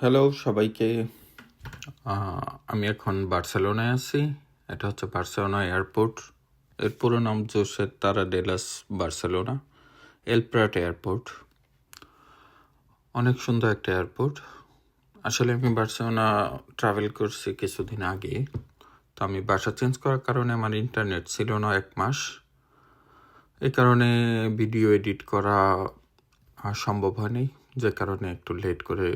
Hello সবাইকে। আমি এখন বার্সেলোনায় আছি। এটা হচ্ছে বার্সেলোনা এয়ারপোর্ট। এর পুরো নাম জোসে তারা ডেলাস বার্সেলোনা এল প্রাট এয়ারপোর্ট। অনেক সুন্দর একটা এয়ারপোর্ট। আসলে আমি বার্সেলোনা ট্রাভেল করছি কিছুদিন আগে, তো আমি বাসা চেঞ্জ করার কারণে আমার ইন্টারনেট ছিল না 1 মাস। এই কারণে ভিডিও এডিট করা সম্ভব হয়নি, যে কারণে একটু লেট করে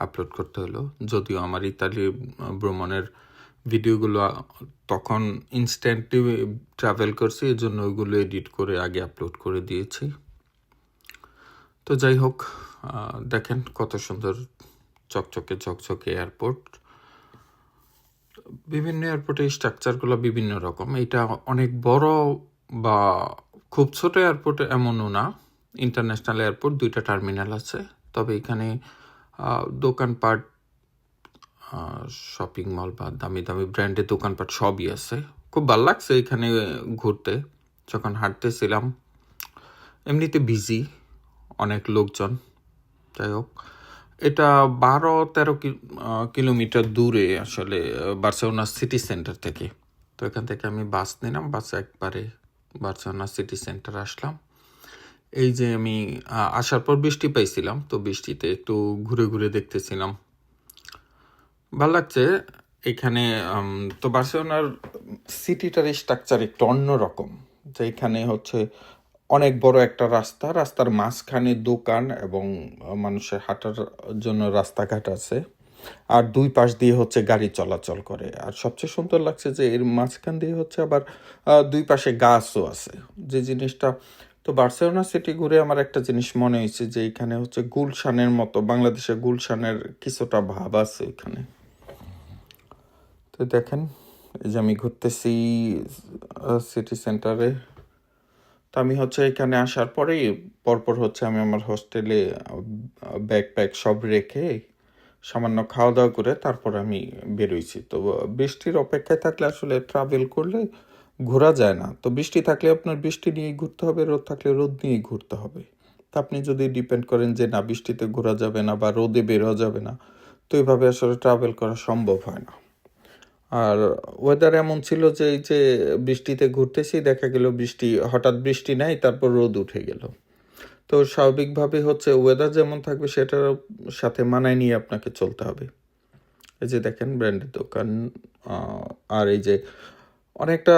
আপলোড করতে হলো। যদিও আমার ইতালি ভ্রমণের ভিডিওগুলো তখন ইনস্ট্যান্টলি ট্রাভেল করছি, এই জন্য ওইগুলো এডিট করে আগে আপলোড করে দিয়েছি। তো যাই হোক, দেখেন কত সুন্দর চকচকে ঝকঝকে এয়ারপোর্ট। বিভিন্ন এয়ারপোর্টের স্ট্রাকচারগুলো বিভিন্ন রকম। এটা অনেক বড় বা খুব ছোট এয়ারপোর্ট এমনও না। ইন্টারন্যাশনাল এয়ারপোর্ট, 2টা টার্মিনাল আছে। তবে এখানে দোকানপাট, শপিং মল বা দামি দামি ব্র্যান্ডের দোকানপাট সবই আছে। খুব ভালো লাগছে এখানে ঘুরতে। যখন হাঁটতেছিলাম, এমনিতে বিজি, অনেক লোকজন। যাই হোক, এটা 12-13 কিলোমিটার দূরে আসলে বার্সেলোনা সিটি সেন্টার থেকে। তো এখান থেকে আমি বাস নিলাম, বাসে একবারে বার্সেলোনা সিটি সেন্টার আসলাম। এই যে আমি আসার পর বৃষ্টি পাইছিলাম, তো বৃষ্টিতে একটু ঘুরে ঘুরে দেখতেছিলাম, ভালো লাগছে এখানে। তো বার্সেলোনার সিটিটার স্ট্রাকচার একটু অন্যরকম। যে এখানে হচ্ছে অনেক বড় একটা রাস্তার মাঝখানে দোকান এবং মানুষের হাঁটার জন্য রাস্তাঘাট আছে, আর দুই পাশ দিয়ে হচ্ছে গাড়ি চলাচল করে। আর সবচেয়ে সুন্দর লাগছে যে এর মাঝখান দিয়ে হচ্ছে আবার দুই পাশে গাছও আছে, যে জিনিসটা। তো বার্সেলোনা সিটি ঘুরে আমার একটা জিনিস মনে হয়েছে, যে এখানে হচ্ছে গুলশানের মতো, বাংলাদেশের গুলশানের কিছুটা ভাব আছে এখানে। তো দেখেন, এই যে আমি ঘুরতেছি সিটি সেন্টারে। তো আমি হচ্ছে এখানে আসার পরেই পরপর হচ্ছে আমি আমার হোস্টেলে ব্যাকপ্যাক সব রেখে সামান্য খাওয়া দাওয়া করে তারপর আমি বেরোইছি। তো বৃষ্টির অপেক্ষায় থাকলে আসলে ট্রাভেল করলে ঘোরা যায় না। তো বৃষ্টি থাকলে আপনার বৃষ্টি নিয়েই ঘুরতে হবে, রোদ থাকলে রোদ নিয়েই ঘুরতে হবে। তো আপনি যদি ডিপেন্ড করেন যে না, বৃষ্টিতে ঘোরা যাবে না বা রোদে বেরোয়া যাবে না, তো এইভাবে আসলে ট্রাভেল করা সম্ভব হয় না। আর ওয়েদার এমন ছিল যে এই যে বৃষ্টিতে ঘুরতেছি, দেখা গেল হঠাৎ বৃষ্টি নাই, তারপর রোদ উঠে গেল। তো স্বাভাবিকভাবে হচ্ছে ওয়েদার যেমন থাকবে সেটার সাথে মানায় নিয়ে আপনাকে চলতে হবে। এই যে দেখেন ব্র্যান্ডের দোকান, আর এই যে অনেকটা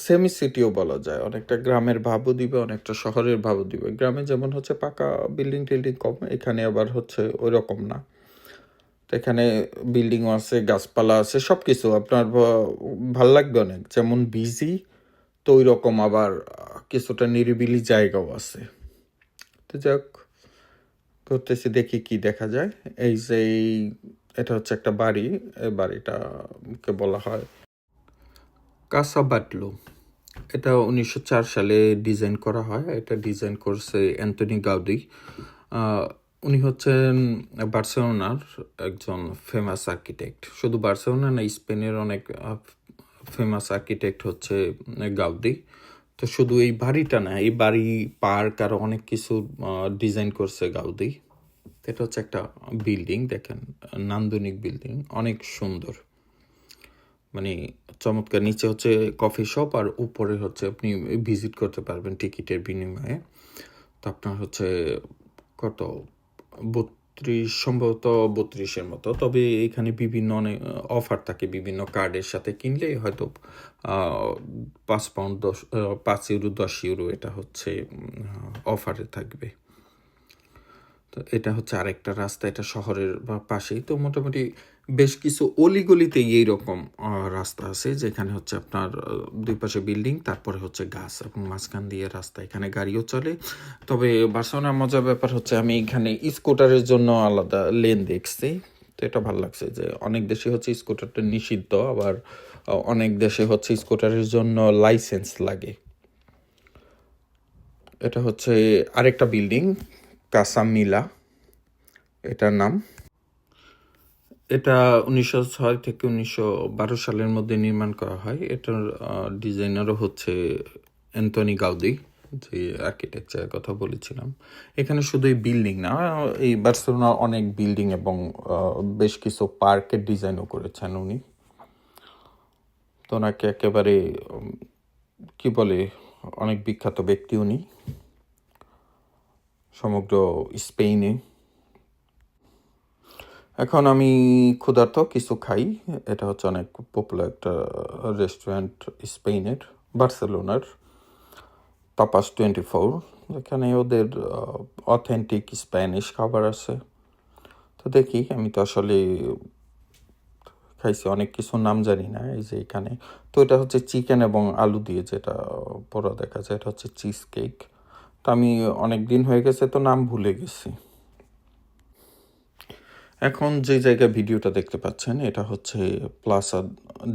সেমি সিটিও বলা যায়, অনেকটা গ্রামের ভাবও দিবে, অনেকটা শহরের ভাবও দিবে। গ্রামে যেমন হচ্ছে পাকা বিল্ডিং টিল্ডিং কম, এখানে আবার হচ্ছে ওই রকম না। তো এখানে বিল্ডিংও আছে, গাছপালা আছে, সব কিছু আপনার ভাল লাগবে অনেক। যেমন বিজি, তো ওই রকম আবার কিছুটা নিরিবিলি জায়গাও আছে। তো যাক, করতেছি, দেখি কি দেখা যায়। এই যে এটা হচ্ছে একটা বাড়ি। এই বাড়িটাকে বলা হয় কাসা বাটলো। এটা 1904 সালে ডিজাইন করা হয়। এটা ডিজাইন করছে অ্যান্টনি গাউদি। উনি হচ্ছেন বার্সেলোনার একজন ফেমাস আর্কিটেক্ট। শুধু বার্সেলোনা না, স্পেনের অনেক ফেমাস আর্কিটেক্ট হচ্ছে গাউদি। তো শুধু এই বাড়িটা না, এই বাড়ি, পার্ক, আরও অনেক কিছু ডিজাইন করছে গাউদি। এটা হচ্ছে একটা বিল্ডিং, দেখেন, নান্দনিক বিল্ডিং, অনেক সুন্দর, মানে চমৎকার। নিচে হচ্ছে কফি শপ, আর উপরে হচ্ছে আপনি ভিজিট করতে পারবেন টিকিটের বিনিময়ে। তো আপনার হচ্ছে কত সম্ভবত 32-এর মতো। তবে এখানে বিভিন্ন অনেক অফার থাকে, বিভিন্ন কার্ডের সাথে কিনলে হয়তো 5 পাউন্ড 5 ইউরো 10 ইউরো এটা হচ্ছে অফারে থাকবে। তো এটা হচ্ছে আরেকটা রাস্তা, এটা শহরের পাশেই। তো মোটামুটি বেশ কিছু অলিগলিতে এইরকম রাস্তা আছে, যেখানে হচ্ছে আপনার দুই পাশে বিল্ডিং, তারপরে হচ্ছে গাছ এবং মাঝখান দিয়ে রাস্তা। এখানে গাড়িও চলে। তবে বার্সেলোনার মজার ব্যাপার হচ্ছে আমি এখানে স্কুটারের জন্য আলাদা লেন দেখছি। তো এটা ভালো লাগছে যে অনেক দেশে হচ্ছে স্কুটারটা নিষিদ্ধ, আবার অনেক দেশে হচ্ছে স্কুটারের জন্য লাইসেন্স লাগে। এটা হচ্ছে আরেকটা বিল্ডিং, কাসা মিলা এটার নাম। এটা 1906 থেকে 1912 সালের মধ্যে নির্মাণ করা হয়। এটার ডিজাইনারও হচ্ছে অ্যান্টনি গাউদি। যে আর্কিটেকচারের কথা বলেছিলাম, এখানে শুধু এই বিল্ডিং না, এই বার্সেলোনা অনেক বিল্ডিং এবং বেশ কিছু পার্কের ডিজাইনও করেছেন উনি। তো ওনাকে একেবারে কি বলে, অনেক বিখ্যাত ব্যক্তি উনি সমগ্র স্পেনে। এখন আমি ক্ষুধার্ত, কিছু খাই। এটা হচ্ছে অনেক পপুলার একটা রেস্টুরেন্ট স্পেনের, বার্সেলোনার, তাপাস 24। এখানে ওদের অথেন্টিক স্প্যানিশ খাবার আছে। তো দেখি, আমি তো আসলে খাইছি, অনেক কিছু নাম জানি না। এই যে এখানে তো এটা হচ্ছে চিকেন এবং আলু দিয়ে যেটা পড়া দেখা যায়, এটা হচ্ছে চিজ কেক। তো আমি অনেক দিন হয়ে গেছে, তো নাম ভুলে গেছি। এখন যে জায়গায় ভিডিওটা দেখতে পাচ্ছেন, এটা হচ্ছে প্লাসা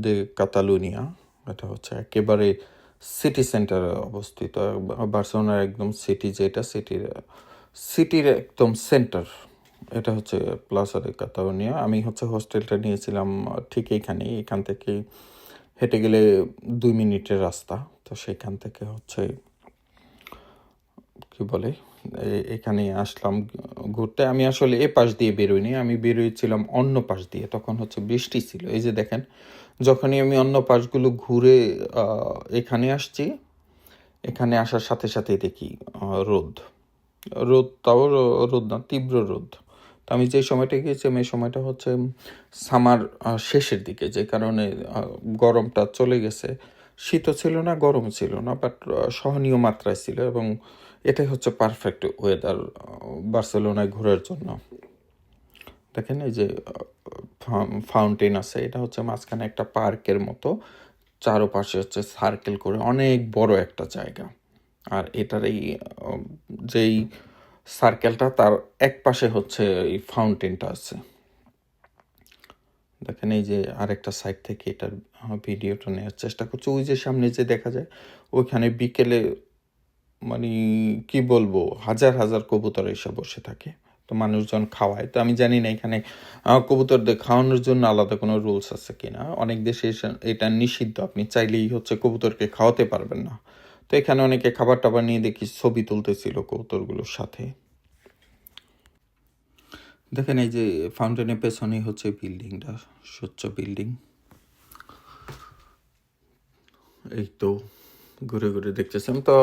দে কাতালুনিয়া। এটা হচ্ছে একেবারে সিটি সেন্টারে অবস্থিত, বার্সেলোনার একদম সিটি, যেটা সিটির একদম সেন্টার। এটা হচ্ছে প্লাসা দে কাতালুনিয়া। আমি হচ্ছে হোস্টেলটা নিয়েছিলাম ঠিক এখান থেকে হেঁটে গেলে 2 মিনিটের রাস্তা। তো সেখান থেকে হচ্ছে কি বলে, এখানে আসলাম ঘুরতে। আমি আসলে এ পাশ দিয়ে বেরোইনি, আমি বেরোয়েছিলাম অন্য পাশ দিয়ে। তখন হচ্ছে বৃষ্টি ছিল। এই যে দেখেন, যখনই আমি অন্য পাশগুলো ঘুরে এখানে আসছি, এখানে আসার সাথে সাথেই দেখি রোদ। তাও রোদ না, তীব্র রোদ। তো আমি যে সময়টা গিয়েছিলাম, এই সময়টা হচ্ছে সামার শেষের দিকে, যে কারণে গরমটা চলে গেছে। শীতও ছিল না, গরম ছিল না, বাট সহনীয় মাত্রায় ছিল। এবং এটাই হচ্ছে পারফেক্ট ওয়েদার বার্সেলোনায় ঘোরার জন্য। দেখেন, এই যে ফাউন্টেন আছে, এটা হচ্ছে মাঝখানে একটা পার্কের মতো, চারপাশে হচ্ছে সার্কেল করে অনেক বড় একটা জায়গা। আর এটার এই যেই সার্কেলটা, তার এক পাশে হচ্ছে এই ফাউন্টেনটা আছে। দেখেন, এই যে আরেকটা সাইড থেকে এটার ভিডিওটা নেওয়ার চেষ্টা করছি। ওই যে সামনে যে দেখা যায়, ওইখানে বিকেলে মানে কি বলবো, হাজার হাজার কবুতর এসে বসে থাকে। তো মানুষজন খাওয়ায়। তো আমি জানি না এখানে কবুতরদের খাওয়ানোর জন্য আলাদা কোনো রুলস আছে কিনা। অনেক দেশে এটা নিষিদ্ধ, আপনি চাইলেই হচ্ছে কবুতরকে খাওয়াতে পারবেন না। তো এখানে অনেকে খাবার টাবার নিয়ে দেখি ছবি তুলতেছিল কবুতরগুলোর সাথে। দেখেন, এই যে ফাউন্টেনের পেছনেই হচ্ছে বিল্ডিংটা, স্বচ্ছ বিল্ডিং। এই তো ঘুরে ঘুরে দেখতেছিলাম। তো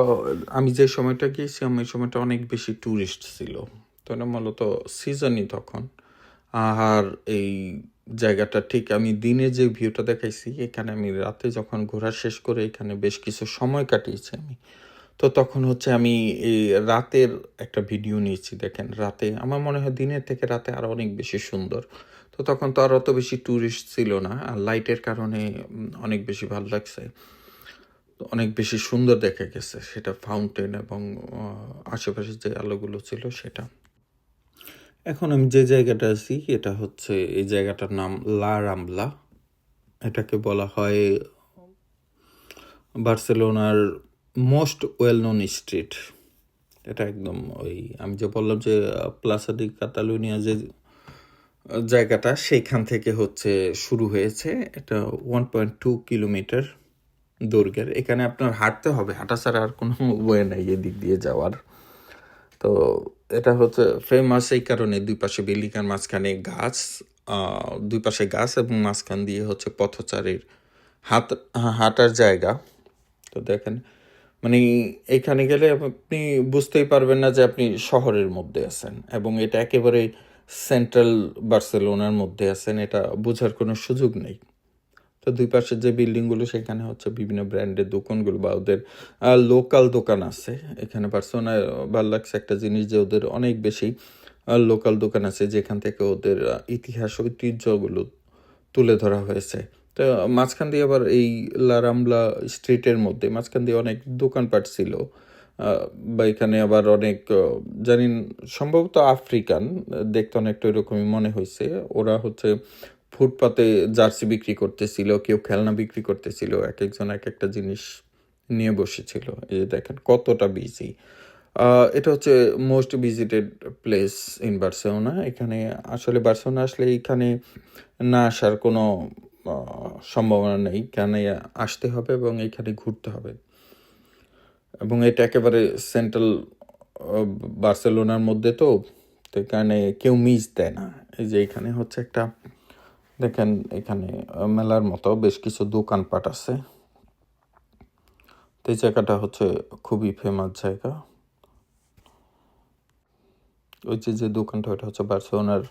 আমি যে সময়টা গিয়েছিলাম, এই সময়টা অনেক বেশি ট্যুরিস্ট ছিল। তো এটা মূলত সিজনই তখন। আর এই জায়গাটা ঠিক আমি দিনে যে ভিউটা দেখাইছি, এখানে আমি রাতে যখন ঘোরা শেষ করে এখানে বেশ কিছু সময় কাটিয়েছি আমি। তো তখন হচ্ছে আমি এই রাতের একটা ভিডিও নিয়েছি। দেখেন, রাতে আমার মনে হয় দিনের থেকে রাতে আরও অনেক বেশি সুন্দর। তো তখন তো আর অত বেশি ট্যুরিস্ট ছিল না, আর লাইটের কারণে অনেক বেশি ভালো লাগছে, অনেক বেশি সুন্দর দেখা গেছে সেটা, ফাউন্টেন এবং আশেপাশে যে আলোগুলো ছিল সেটা। এখন আমি যে জায়গাটা আছি, এটা হচ্ছে, এই জায়গাটার নাম লা রাম্বলা। এটাকে বলা হয় বার্সেলোনার মোস্ট ওয়েল নোন স্ট্রিট। এটা একদম ওই আমি যে বললাম যে প্লাসা ডি কাতালুনিয়া যে জায়গাটা, সেইখান থেকে হচ্ছে শুরু হয়েছে। এটা 1.2 কিলোমিটার দৈর্ঘ্যের। এখানে আপনার হাঁটতে হবে, হাঁটা ছাড়া আর কোনো ওয়ে নাই এদিক দিয়ে যাওয়ার। তো এটা হচ্ছে ফেমাস এই কারণে, দুই পাশে বিল্ডিং আর মাঝখানে গাছ, দুই পাশে গাছ এবং মাঝখান দিয়ে হচ্ছে পথচারীর হাঁটার জায়গা। তো দেখেন, মানে এখানে গেলে আপনি বুঝতেই পারবেন না যে আপনি শহরের মধ্যে আছেন, এবং এটা একেবারে সেন্ট্রাল বার্সেলোনার মধ্যে আছেন, এটা বোঝার কোনো সুযোগ নেই। তো দুই পাশের যে বিল্ডিংগুলো, সেখানে হচ্ছে বিভিন্ন ব্র্যান্ডের দোকানগুলো বা ওদের লোকাল দোকান আছে। এখানে বার্সেলোনায় ভালো লাগছে একটা জিনিস, যে ওদের অনেক বেশি লোকাল দোকান আছে, যেখান থেকে ওদের ইতিহাস ঐতিহ্যগুলো তুলে ধরা হয়েছে। তো মাঝখান দিয়ে আবার এই লারামলা স্ট্রিটের মধ্যে মাঝখান দিয়ে অনেক দোকানপাট ছিল, বা এখানে আবার অনেক জানি সম্ভবত আফ্রিকান, দেখতে অনেকটা ওইরকমই মনে হয়েছে। ওরা হচ্ছে ফুটপাতে জার্সি বিক্রি করতেছিল, কেউ খেলনা বিক্রি করতেছিল, এক একজন এক একটা জিনিস নিয়ে বসেছিল। এই যে দেখেন কতটা বিজি। এটা হচ্ছে most visited place in Barcelona. এখানে আসলে বার্সেলোনা আসলে এখানে না আসার কোনো সম্ভাবনা নেই, এখানে আসতে হবে এবং এখানে ঘুরতে হবে। এবং এটা একেবারে সেন্ট্রাল বার্সেলোনার মধ্যে, তো এখানে কেউ মিস দেয় না। এই যে এখানে হচ্ছে একটা, দেখেন এখানে মেলার মতো বেশ কিছু দোকানপাট আছে। তো এই জায়গাটা হচ্ছে খুবই ফেমাস জায়গা। ওই যে দোকানটা, ওটা হচ্ছে বার্সেলোনার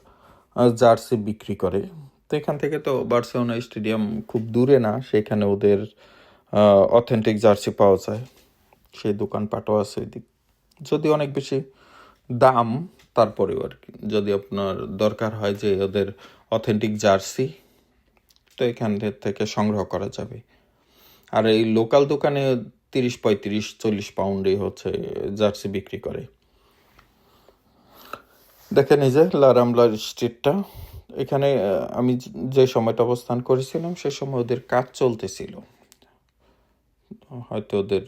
জার্সি বিক্রি করে। তো এখান থেকে তো বার্সেলোনা স্টেডিয়াম খুব দূরে না, সেখানে ওদের অথেন্টিক জার্সি পাওয়া যায়। সেই দোকানপাটও আছে ওইদিক, যদি অনেক বেশি দাম, তারপরেও আর কি, যদি আপনার দরকার হয় যে ওদের অথেন্টিক জার্সি, তো এখান থেকে সংগ্রহ করা যাবে। আর এই লোকাল দোকানে 30, 35, 40 পাউন্ডে হচ্ছে জার্সি বিক্রি করে। দেখেন এই যে লা রাম্বলার স্ট্রিটটা, এখানে আমি যে সময়টা অবস্থান করেছিলাম সে সময় ওদের কাজ চলতেছিল, হয়তো ওদের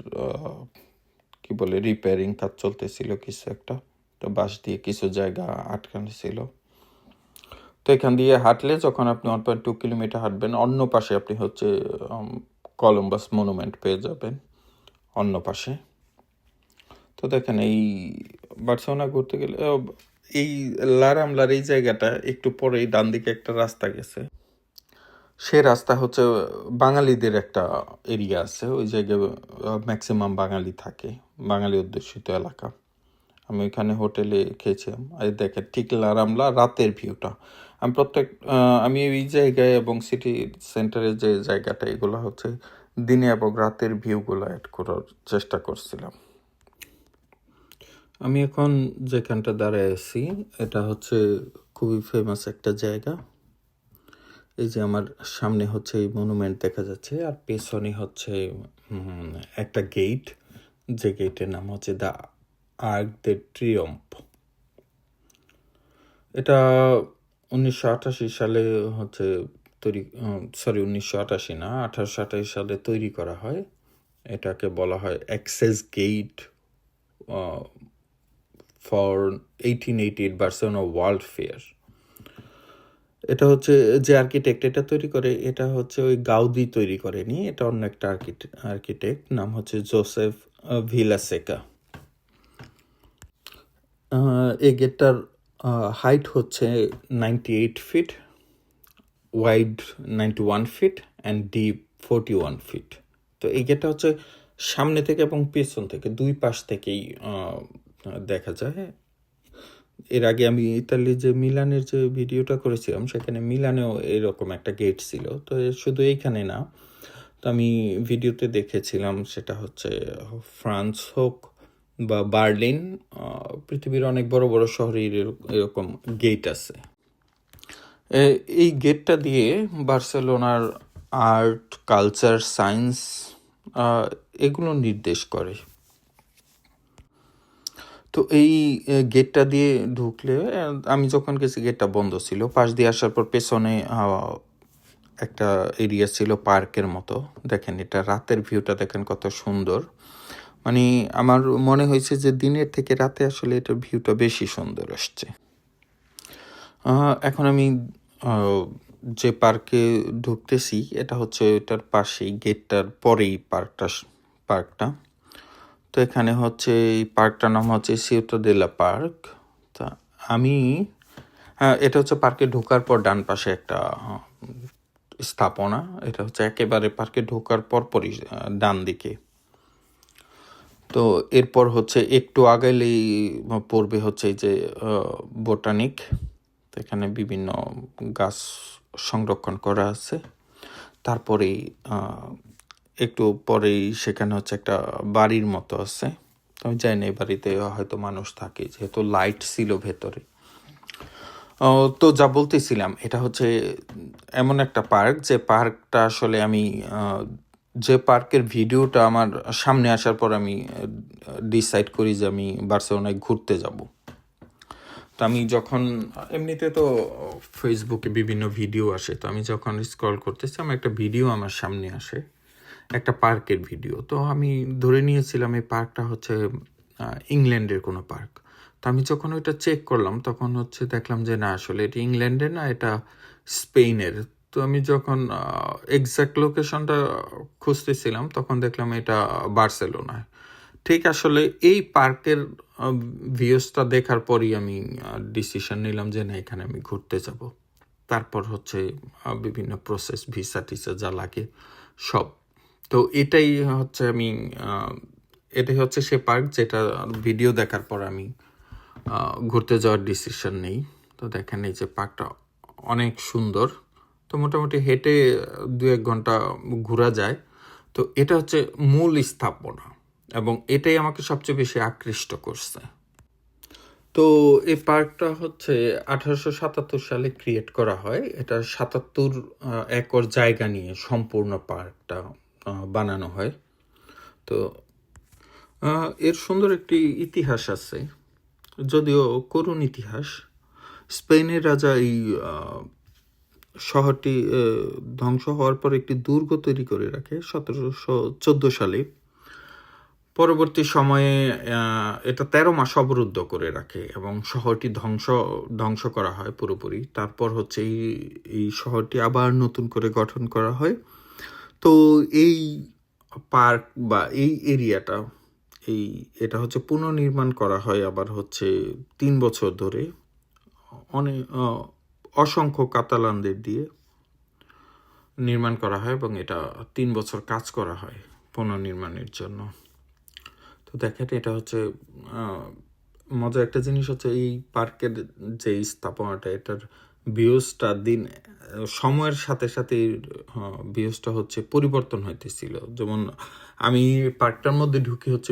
কি বলে রিপেয়ারিং কাজ চলতেছিল কিছু একটা, তো বাঁশ দিয়ে কিছু জায়গা আটকানো ছিল। তো এখান দিয়ে হাঁটলে যখন আপনি 1.2 কিলোমিটার হাঁটবেন, অন্য পাশে আপনি হচ্ছে কলম্বাস মনুমেন্ট পেয়ে যাবেন অন্য পাশে। তো দেখেন এই বার্সেলোনা ঘুরতে গেলে এই লা রাম্বলার এই জায়গাটা একটু পরেই ডান দিকে একটা রাস্তা গেছে, সে রাস্তা হচ্ছে বাঙালিদের একটা এরিয়া আছে, ওই জায়গায় ম্যাক্সিমাম বাঙালি থাকে, বাঙালি অধ্যুষিত এলাকা। আমি ওইখানে হোটেলে খেয়েছিলাম। আর দেখেন ঠিক লা রাম্বলা রাতের ভিউটা, আমি এই জায়গায় এবং সিটি সেন্টারের যে জায়গাটা, এগুলো হচ্ছে দিনে এবং রাতের ভিউগুলো অ্যাড করার চেষ্টা করছিলাম। আমি এখন যেখানটা দাঁড়ায় আছি এটা হচ্ছে খুবই ফেমাস একটা জায়গা। এই যে আমার সামনে হচ্ছে এই মনুমেন্ট দেখা যাচ্ছে, আর পেছনে হচ্ছে একটা গেট, যে গেটের নাম হচ্ছে দ্য আর্ক দে ট্রিয়ম্ফ। এটা 1988 সালে হচ্ছে তৈরি, 1988 না, 1828 সালে তৈরি করা হয়। এটাকে বলা হয় access gate for 1888 Barcelona world fair. এটা হচ্ছে যে আর্কিটেক্ট এটা তৈরি করে, এটা হচ্ছে ওই গাউদি তৈরি করেনি, এটা অন্য একটা আর্কিটেক্ট, নাম হচ্ছে জোসেফ ভিলাসেকা। এই গেটটার হাইট হচ্ছে 98 feet, wide 91 feet and deep 41 feet. তো এই গেটটা হচ্ছে সামনে থেকে এবং পেছন থেকে দুই পাশ থেকেই দেখা যায়। এর আগে আমি ইতালির যে মিলানের যে ভিডিওটা করেছিলাম, সেখানে মিলানেও এরকম একটা গেট ছিল। তো শুধু এইখানে না, তো আমি ভিডিওতে দেখেছিলাম, সেটা হচ্ছে ফ্রান্স হোক বা বার্লিন, পৃথিবীর অনেক বড় বড় শহরে এরকম গেট আছে। এই গেটটা দিয়ে বার্সেলোনার আর্ট, কালচার, সায়েন্স এগুলো নির্দেশ করে। তো এই গেটটা দিয়ে ঢুকলে, আমি যখন গেছি গেটটা বন্ধ ছিল, পাশ দিয়ে আসার পর পেছনে একটা এরিয়া ছিল পার্কের মতো। দেখেন এটা রাতের ভিউটা দেখেন কত সুন্দর, মানে আমার মনে হয়েছে যে দিনের থেকে রাতে আসলে এটার ভিউটা বেশি সুন্দর আসছে। এখন আমি যে পার্কে ঢুকতেছি, এটা হচ্ছে এটার পাশেই, গেটটার পরেই পার্কটা। তো এখানে হচ্ছে এই পার্কটার নাম হচ্ছে সিউতাদেলা পার্ক। তা আমি এটা হচ্ছে পার্কে ঢোকার পর ডান পাশে একটা স্থাপনা, এটা হচ্ছে একেবারে পার্কে ঢোকার পরপরই ডান দিকে। তো এরপর হচ্ছে একটু আগাইলেই পড়বে হচ্ছে এই যে বোটানিক, তো এখানে বিভিন্ন গাছ সংরক্ষণ করা আছে। তারপরেই একটু পরেই সেখানে হচ্ছে একটা বাড়ির মতো আছে, তো আমি জানি না এই বাড়িতে হয়তো মানুষ থাকে, যেহেতু লাইট ছিল ভেতরে। তো যা বলতেছিলাম, এটা হচ্ছে এমন একটা পার্ক, যে পার্কটা আসলে আমি যে পার্কের ভিডিওটা আমার সামনে আসার পর আমি ডিসাইড করি যে আমি বার্সেলোনায় ঘুরতে যাব। তো আমি যখন এমনিতে তো ফেসবুকে বিভিন্ন ভিডিও আসে, তো আমি যখন স্ক্রল করতেছি, আমার একটা ভিডিও আমার সামনে আসে, একটা পার্কের ভিডিও। তো আমি ধরে নিয়েছিলাম এই পার্কটা হচ্ছে ইংল্যান্ডের কোনো পার্ক। তো আমি যখন ওইটা চেক করলাম, তখন হচ্ছে দেখলাম যে না, আসলে এটা ইংল্যান্ডের না, এটা স্পেনের। তো আমি যখন এক্স্যাক্ট লোকেশনটা খুঁজতেছিলাম, তখন দেখলাম এটা বার্সেলোনায়। ঠিক আসলে এই পার্কের ভিউজটা দেখার পরই আমি ডিসিশন নিলাম যে না, এখানে আমি ঘুরতে যাব। তারপর হচ্ছে বিভিন্ন প্রসেস, ভিসা টিসা যা লাগে সব। তো এটাই হচ্ছে এটাই হচ্ছে সে পার্ক যেটা ভিডিও দেখার পর আমি ঘুরতে যাওয়ার ডিসিশন নেই। তো দেখেন এই যে পার্কটা অনেক সুন্দর। তো মোটামুটি হেঁটে 2-1 ঘন্টা ঘোরা যায়। তো এটা হচ্ছে মূল স্থাপনা এবং এটাই আমাকে সবচেয়ে বেশি আকৃষ্ট করছে। তো এই পার্কটা হচ্ছে 1877 সালে ক্রিয়েট করা হয়। এটা 77 একর জায়গা নিয়ে সম্পূর্ণ পার্কটা বানানো হয়। তো এর সুন্দর একটি ইতিহাস আছে, যদিও করুণ ইতিহাস। স্পেনের রাজা এই শহরটি ধ্বংস হওয়ার পর একটি দুর্গ তৈরি করে রাখে 1714 সালে। পরবর্তী সময়ে এটা 13 মাস অবরুদ্ধ করে রাখে এবং শহরটি ধ্বংস করা হয় পুরোপুরি। তারপর হচ্ছে এই শহরটি আবার নতুন করে গঠন করা হয়। তো এই পার্ক বা এই এরিয়াটা এটা হচ্ছে পুনর্নির্মাণ করা হয় আবার হচ্ছে 3 বছর ধরে অনেক অসংখ্য কাতালানদের দিয়ে নির্মাণ করা হয় এবং এটা 3 বছর কাজ করা হয় পুনর্নির্মাণের জন্য। তো দেখেন এটা হচ্ছে মজার একটা জিনিস হচ্ছে এই পার্কের যে স্থাপনাটা, এটার ভিউজটা সময়ের সাথে সাথে ভিউজটা হচ্ছে পরিবর্তন হইতেছিল। যেমন আমি পার্কটার মধ্যে ঢুকি হচ্ছে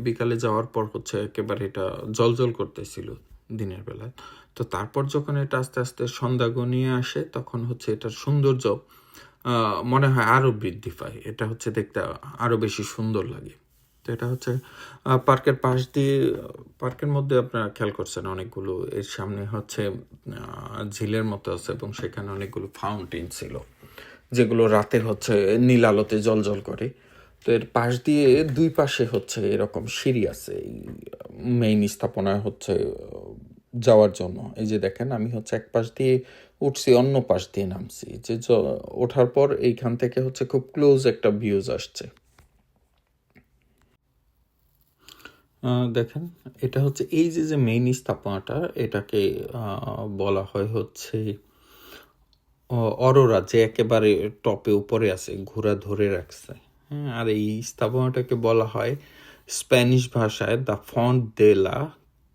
বিকালে যাওয়ার পর হচ্ছে একেবারে এটা জলজল করতেছিল দিনের বেলায়। তো তারপর যখন এটা আস্তে আস্তে সন্ধ্যা গনিয়ে আসে তখন হচ্ছে এটার সৌন্দর্য মনে হয় আরও বৃদ্ধি পায়। এটা হচ্ছে দেখতে আরও বেশি সুন্দর লাগে। তো এটা হচ্ছে পার্কের পাশ দিয়ে, পার্কের মধ্যে আপনারা খেয়াল করছেন অনেকগুলো, এর সামনে হচ্ছে ঝিলের মতো আছে এবং সেখানে অনেকগুলো ফাউন্টেন ছিল যেগুলো রাতে হচ্ছে নীল আলোতে জলজল করে। তো এর পাশ দিয়ে 2 পাশে হচ্ছে এরকম সিঁড়ি আছে এই মেইন স্থাপনায় হচ্ছে যাওয়ার জন্য। এই যে দেখেন আমি হচ্ছে এক পাশ দিয়ে উঠছি, অন্য পাশ দিয়ে নামছি। যে ওঠার পর এইখান থেকে হচ্ছে খুব ক্লোজ একটা ভিউজ আসছে। দেখেন এটা হচ্ছে এই যে মেইন স্থাপনাটা, এটাকে বলা হয় হচ্ছে অরোরা, যে একেবারে টপে উপরে আছে, ঘোড়া ধরে রাখছে। হ্যাঁ, আর এই স্থাপনাটাকে বলা হয় স্প্যানিশ ভাষায় দ্য ফন্ট দে লা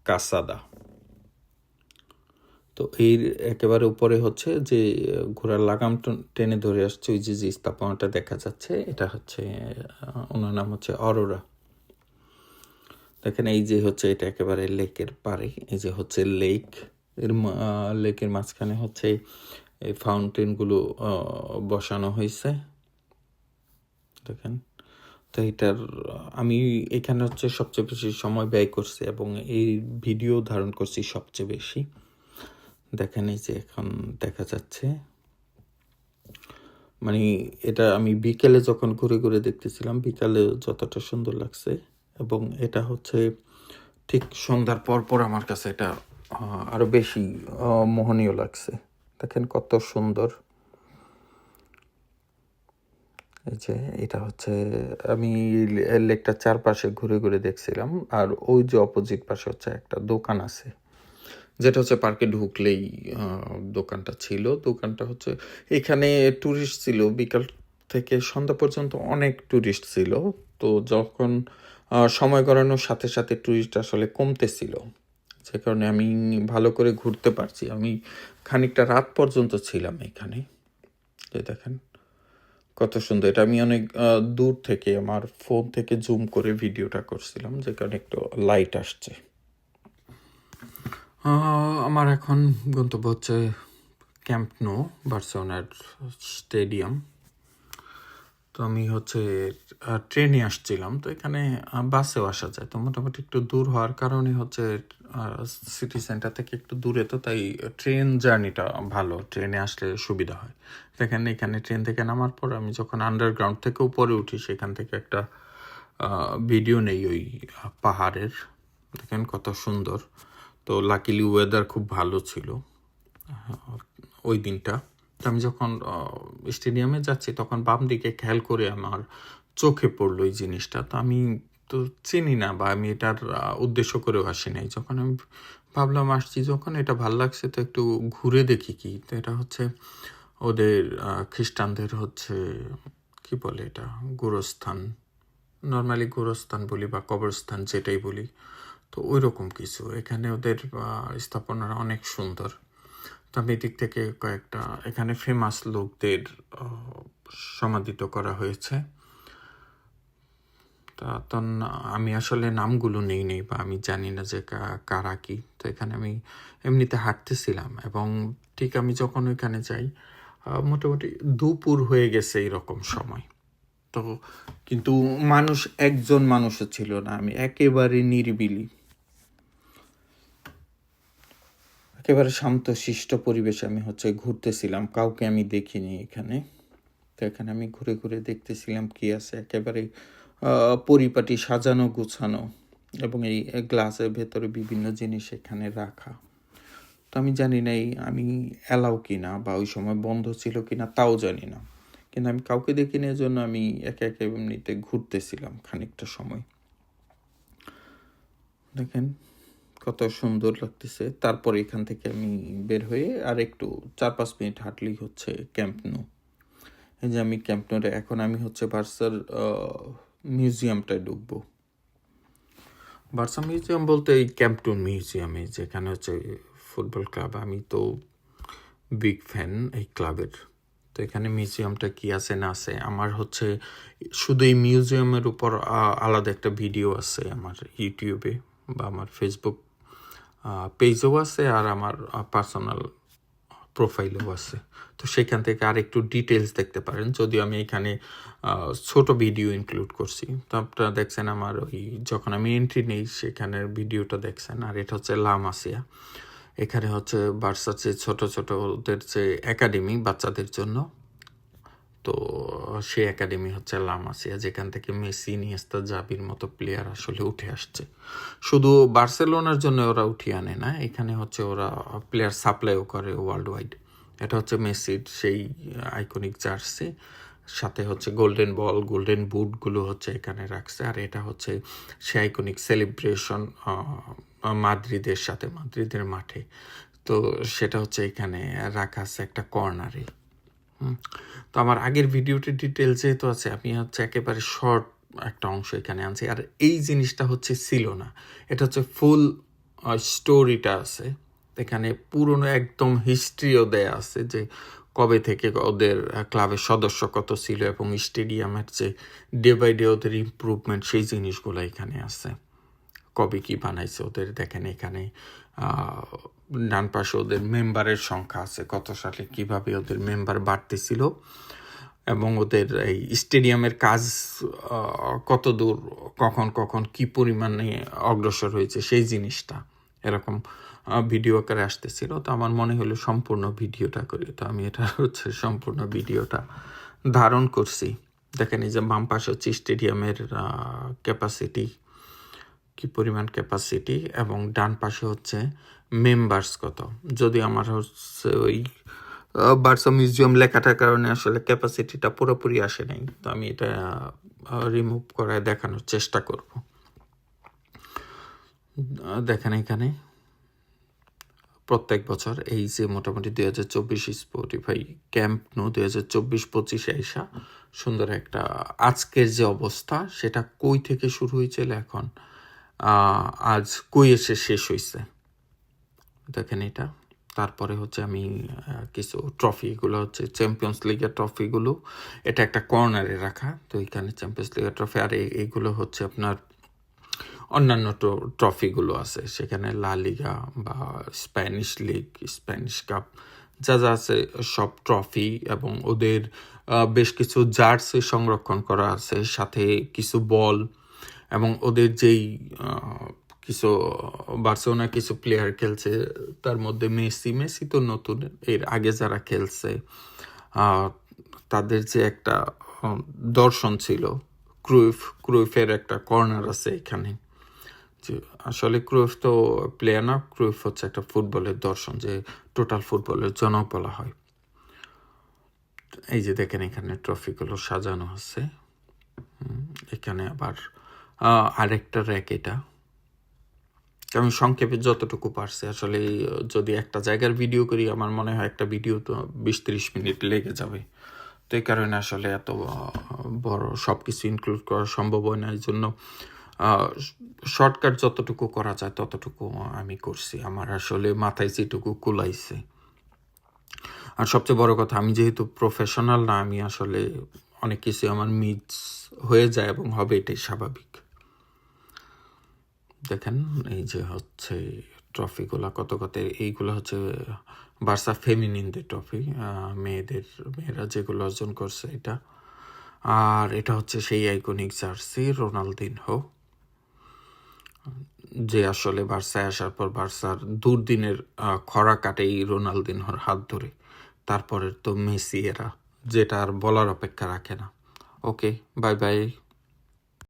কাসাদা। তো এর একেবারে উপরে হচ্ছে যে ঘোড়ার লাগাম টেনে ধরে আসছে ওই যে স্থাপনাটা দেখা যাচ্ছে, এটা হচ্ছে ওনার নাম হচ্ছে অরোরা। দেখেন এই যে হচ্ছে এটা একেবারে লেকের পাড়ে, এই যে হচ্ছে লেকের মাঝখানে হচ্ছে এই ফাউন্টেনগুলো বসানো হয়েছে দেখেন। তো এটার আমি এখানে হচ্ছে সবচেয়ে বেশি সময় ব্যয় করছি এবং এই ভিডিও ধারণ করছি সবচেয়ে বেশি। দেখেন এই যে এখন দেখা যাচ্ছে, মানে এটা আমি বিকেলে যখন ঘুরে ঘুরে দেখতেছিলাম, বিকালে যতটা সুন্দর লাগছে এবং এটা হচ্ছে ঠিক সন্ধ্যার পর আমার কাছে এটা আরো বেশি মোহনীয় লাগছে। দেখেন কত সুন্দর। এই যে এটা হচ্ছে আমি লেকটার চারপাশে ঘুরে ঘুরে দেখছিলাম, আর ওই যে অপোজিট পাশে হচ্ছে একটা দোকান আছে, যেটা হচ্ছে পার্কে ঢুকলেই দোকানটা ছিল। দোকানটা হচ্ছে এখানে ট্যুরিস্ট ছিল বিকাল থেকে সন্ধ্যা পর্যন্ত, অনেক ট্যুরিস্ট ছিল। তো যখন সময় গড়ানোর সাথে সাথে ট্যুরিস্ট আসলে কমতেছিল, যে কারণে আমি ভালো করে ঘুরতে পারছি। আমি খানিকটা রাত পর্যন্ত ছিলাম এখানে। দেখেন কত সুন্দর। এটা আমি অনেক দূর থেকে আমার ফোন থেকে জুম করে ভিডিওটা করছিলাম, যে কারণে একটু লাইট আসছে। আমার এখন গন্তব্য হচ্ছে ক্যাম্প নো, বার্সেলোনার স্টেডিয়াম। তো আমি হচ্ছে ট্রেনে আসছিলাম, তো এখানে বাসেও আসা যায়। তো মোটামুটি একটু দূর হওয়ার কারণে হচ্ছে সিটি সেন্টার থেকে একটু দূরে, তো তাই ট্রেন জার্নিটা ভালো, ট্রেনে আসলে সুবিধা হয়। এখানে ট্রেন থেকে নামার পর আমি যখন আন্ডারগ্রাউন্ড থেকে উপরে উঠি, সেখান থেকে একটা ভিডিও নেই ওই পাহাড়ের। দেখেন কত সুন্দর। তো লাকিলি ওয়েদার খুব ভালো ছিল ওই দিনটা। আমি যখন স্টেডিয়ামে যাচ্ছি তখন বাম দিকে খেয়াল করে আমার চোখে পড়লো এই জিনিসটা। তো আমি তো চিনি না বা আমি এটার উদ্দেশ্য করেও আসি নাই। যখন আমি ভাবলাম আসছি যখন এটা ভাল লাগছে তো একটু ঘুরে দেখি কি। তো এটা হচ্ছে ওদের খ্রিস্টানদের হচ্ছে কি বলে এটা গোরস্থান, নর্মালি গোরস্থান বলি বা কবরস্থান যেটাই বলি। তো ওই রকম কিছু এখানে ওদের স্থাপনারা অনেক সুন্দর। তো আমি এদিক থেকে কয়েকটা এখানে ফেমাস লোকদের সমাধিত করা হয়েছে। তো আমি আসলে নামগুলো নেই বা আমি জানি না যে কারা কি। তো এখানে আমি এমনিতে হাঁটতেছিলাম এবং ঠিক আমি যখন ওইখানে যাই মোটামুটি দুপুর হয়ে গেছে এরকম সময়। তো কিন্তু একজন মানুষও ছিল না, আমি একেবারে নিরিবিলি, একেবারে শান্তশিষ্ট পরিবেশে আমি হচ্ছে ঘুরতেছিলাম, কাউকে আমি দেখিনি এখানে। তো এখানে আমি ঘুরে ঘুরে দেখতেছিলাম কি আছে, একেবারে পরিপাটি সাজানো গুছানো এবং এই গ্লাসের ভেতরে বিভিন্ন জিনিস এখানে রাখা। তো আমি জানি না আমি অ্যালাউ কিনা বা ওই সময় বন্ধ ছিল কিনা তাও জানি না, কিন্তু আমি কাউকে দেখিনি, এর জন্য আমি একে একে এমনিতে ঘুরতেছিলাম খানিকটা সময়। দেখেন কত সুন্দর লাগতেছে। তারপর এখান থেকে আমি বের হয়ে আর একটু 4-5 মিনিট হাঁটলেই হচ্ছে ক্যাম্প নো। এই যে আমি ক্যাম্প নোরে এখন আমি হচ্ছে বার্সার মিউজিয়ামটায় ঢুকবো। বার্সা মিউজিয়াম বলতে এই ক্যাম্পটন মিউজিয়ামে, যেখানে হচ্ছে ফুটবল ক্লাব, আমি তো বিগ ফ্যান এই ক্লাবের। তো এখানে মিউজিয়ামটা কি আছে না আছে, আমার হচ্ছে শুধু এই মিউজিয়ামের উপর আলাদা একটা ভিডিও আছে আমার ইউটিউবে বা আমার ফেসবুক পেজও আছে আর আমার পার্সোনাল প্রোফাইলও আছে। তো সেখান থেকে আর একটু ডিটেলস দেখতে পারেন, যদিও আমি এখানে ছোট ভিডিও ইনক্লুড করছি। তো আপনারা দেখছেন আমার ওই যখন আমি এন্ট্রি নেই সেখানের ভিডিওটা দেখছেন। আর এটা হচ্ছে লা মাসিয়া, এখানে হচ্ছে বার্সার যে ছোটো ওদের যে একাডেমি বাচ্চাদের জন্য, তো সেই একাডেমি হচ্ছে লা মাসিয়া, যেখান থেকে মেসি, ইনিয়েস্তা, জাভির মতো প্লেয়ার আসলে উঠে আসছে। শুধু বার্সেলোনার জন্য ওরা উঠিয়ে আনে না, এখানে হচ্ছে ওরা প্লেয়ার সাপ্লাইও করে ওয়ার্ল্ড ওয়াইড। এটা হচ্ছে মেসির সেই আইকনিক জার্সি, সাথে হচ্ছে গোল্ডেন বল, গোল্ডেন বুটগুলো হচ্ছে এখানে রাখছে। আর এটা হচ্ছে সে আইকনিক সেলিব্রেশন মাদ্রিদের মাঠে। তো সেটা হচ্ছে এখানে রাখা আছে একটা কর্নারে। তো আমার আগের ভিডিওটির ডিটেলস যেহেতু আছে, আমি হচ্ছে একেবারে শর্ট একটা অংশ এখানে আনছি। আর এই জিনিসটা হচ্ছে ছিল না, এটা হচ্ছে ফুল স্টোরিটা আছে এখানে, পুরনো একদম হিস্ট্রিও দেয়া আছে যে কবে থেকে ওদের ক্লাবের সদস্য কত ছিল এবং স্টেডিয়ামের যে ডে বাই ডে ওদের ইমপ্রুভমেন্ট সেই জিনিসগুলো এখানে আছে। কবে কি বানাইছে ওদের দেখেন এখানে, ডান পাশে ওদের মেম্বারের সংখ্যা আছে, কত সালে কিভাবে ওদের মেম্বার বাড়তেছিল এবং ওদের এই স্টেডিয়ামের কাজ কত দূর কখন কি পরিমাণে অগ্রসর হয়েছে সেই জিনিসটা এরকম ভিডিও আকারে আসতেছিল। তো আমার মনে হলো সম্পূর্ণ ভিডিওটা করি, তো আমি এটা হচ্ছে সম্পূর্ণ ভিডিওটা ধারণ করছি। দেখেন এই যে বাম পাশে হচ্ছে স্টেডিয়ামের ক্যাপাসিটি, কি পরিমাণ ক্যাপাসিটি, এবং ডান পাশে হচ্ছে মেম্বার্স কত। যদি আমার হচ্ছে ওই বার্সা মিউজিয়াম লেখাটার কারণে আসলে ক্যাপাসিটিটা পুরোপুরি আসে নাই, তো আমি এটা রিমুভ করায় দেখানোর চেষ্টা করব। দেখেন এখানে প্রত্যেক বছর এই যে মোটামুটি 2024 স্পটিফাই ক্যাম্প নো 2024-25 আইসা সুন্দর একটা আজকের যে অবস্থা সেটা কই থেকে শুরু হয়েছিল এখন আজ কই এসে শেষ হয়েছে দেখেন এটা। তারপরে হচ্ছে আমি কিছু ট্রফিগুলো হচ্ছে চ্যাম্পিয়ন্স লিগের ট্রফিগুলো, এটা একটা কর্নারে রাখা। তো এখানে চ্যাম্পিয়ন্স লিগের ট্রফি, আর এইগুলো হচ্ছে আপনার অন্যান্য ট্রফিগুলো আছে সেখানে, লা লিগা বা স্প্যানিশ লিগ, স্প্যানিশ কাপ, যা আছে সব ট্রফি, এবং ওদের বেশ কিছু জার্সি সংরক্ষণ করা আছে, সাথে কিছু বল, এবং ওদের যেই কিছু বার্সেলোনা কিছু প্লেয়ার খেলছে তার মধ্যে মেসি তো নতুন, এর আগে যারা খেলছে তাদের যে একটা দর্শন ছিল, ক্রুইফের একটা কর্নার আছে এখানে। যে আসলে ক্রুইফ তো প্লেয়ার না, ক্রুইফ হচ্ছে একটা ফুটবলের দর্শন, যে টোটাল ফুটবলের জনক বলা হয়। এই যে দেখেন এখানে ট্রফিগুলো সাজানো আছে। এখানে আবার আরেকটা র্যাক এটা। আমি সংক্ষেপে যতটুকু পারছি আসলে, যদি একটা জায়গার ভিডিও করি আমার মনে হয় একটা ভিডিও তো 20-30 মিনিট লেগে যাবে। তো এই কারণে আসলে এত বড় সব কিছু ইনক্লুড করা সম্ভব হয় না। এই জন্য শর্টকাট যতটুকু করা যায় ততটুকু আমি করছি, আমার আসলে মাথায় যেটুকু কুলাইছে। আর সবচেয়ে বড় কথা, আমি যেহেতু প্রফেশনাল না, আমি আসলে অনেক কিছু আমার মিস হয়ে যায় এবং হবে, এটাই স্বাভাবিক। দেখেন এই যে হচ্ছে ট্রফিগুলা কত কত, এইগুলো হচ্ছে বার্সা ফেমিনিনদের ট্রফি, মেয়েরা যেগুলো অর্জন করছে এটা। আর এটা হচ্ছে সেই আইকনিক জার্সি রোনালদিনহো, যে আসলে বার্সায় আসার পর বার্সার দুর্দিনের খরা কাটে এই রোনালদিনহোর হাত ধরে। তারপরের তো মেসি এরা, যেটা আর বলার অপেক্ষা রাখে না। ওকে, বাই বাই।